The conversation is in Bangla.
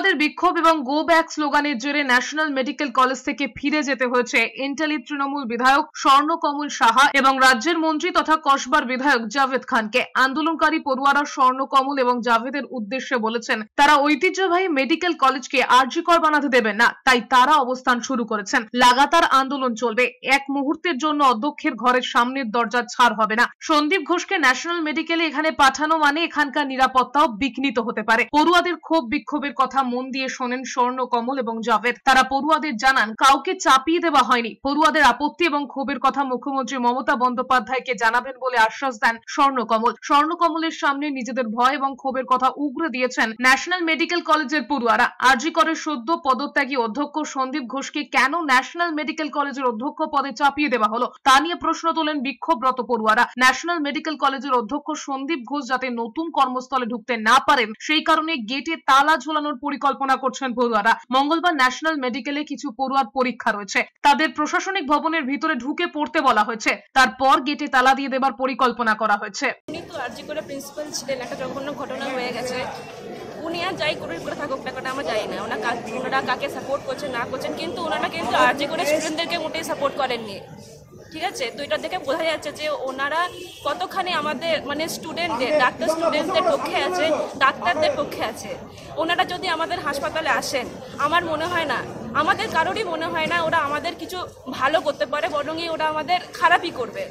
পড়ুয়াদের বিক্ষোভ এবং গো ব্যাক স্লোগানের জেরে ন্যাশনাল মেডিকেল কলেজ থেকে ফিরে যেতে হয়েছে এন্টালি তৃণমূল বিধায়ক স্বর্ণকমল সাহা এবং রাজ্যের মন্ত্রী তথা কসবার বিধায়ক জাভেদ খানকে। আন্দোলনকারী পড়ুয়ারা স্বর্ণকমল এবং জাভেদের উদ্দেশ্যে বলেছেন তারা ঐতিহ্যবাহী মেডিকেল কলেজকে আরজিকর বানাতে দেবেন না, তাই তারা অবস্থান শুরু করেছেন। লাগাতার আন্দোলন চলবে, এক মুহূর্তের জন্য অধ্যক্ষের ঘরের সামনের দরজা ছাড় হবে না। সন্দীপ ঘোষকে ন্যাশনাল মেডিকেলে এখানে পাঠানো মানে এখানকার নিরাপত্তাও বিঘ্নিত হতে পারে। পড়ুয়াদের ক্ষোভ বিক্ষোভের কথা মন দিয়ে শোনেন স্বর্ণকমল এবং জাভেদ। তারা পড়ুয়াদের জানান কাউকে চাপিয়ে দেওয়া হয়নি। পড়ুয়াদের আপত্তি এবং ক্ষোভের কথা মুখ্যমন্ত্রী মমতা বন্দ্যোপাধ্যায়কে জানাবেন বলে আশ্বাস দেন স্বর্ণকমল। স্বর্ণকমলের সামনে নিজেদের ভয় এবং ক্ষোভের কথা উগরে দিয়েছেন ন্যাশনাল মেডিকেল কলেজের পড়ুয়ারা। আরজি করের সদ্য পদত্যাগী অধ্যক্ষ সন্দীপ ঘোষকে কেন ন্যাশনাল মেডিকেল কলেজের অধ্যক্ষ পদে চাপিয়ে দেওয়া হলো তা নিয়ে প্রশ্ন তোলেন বিক্ষোভরত পড়ুয়ারা। ন্যাশনাল মেডিকেল কলেজের অধ্যক্ষ সন্দীপ ঘোষ যাতে নতুন কর্মস্থলে ঢুকতে না পারেন সেই কারণে গেটে তালা ঝোলানোর পরিকল্পনা করছেন পড়ুয়ারা। মঙ্গলবার ন্যাশনাল মেডিকেলে কিছু পড়ুয়ার পরীক্ষা রয়েছে, তাদের প্রশাসনিক ভবনের ভিতরে ঢুকে পড়তে বলা হয়েছে, তারপর গেটে তালা দিয়ে দেবার পরিকল্পনা করা হয়েছে। উনি তো আরজি করে প্রিন্সিপাল ছিলেন, একটা জঘন্য ঘটনা হয়ে গেছে। উনি আর যাই করে থাকুক না কেন আমরা জানি না ওনারা কাকে সাপোর্ট করছেন না করছেন, কিন্তু ওনারা কিন্তু আরজি করে স্টুডেন্টদেরকে মোটেই সাপোর্ট করেননি। ঠিক আছে, তো এটা দেখে বোঝা যাচ্ছে যে ওনারা কতখানি আমাদের মানে স্টুডেন্টদের পক্ষে আছে, ডাক্তারদের পক্ষে আছে। ওনারা যদি আমাদের হাসপাতালে আসেন, আমার মনে হয় না, আমাদের কারোরই মনে হয় না ওরা আমাদের কিছু ভালো করতে পারে, বরং ওরা আমাদের খারাপই করবে।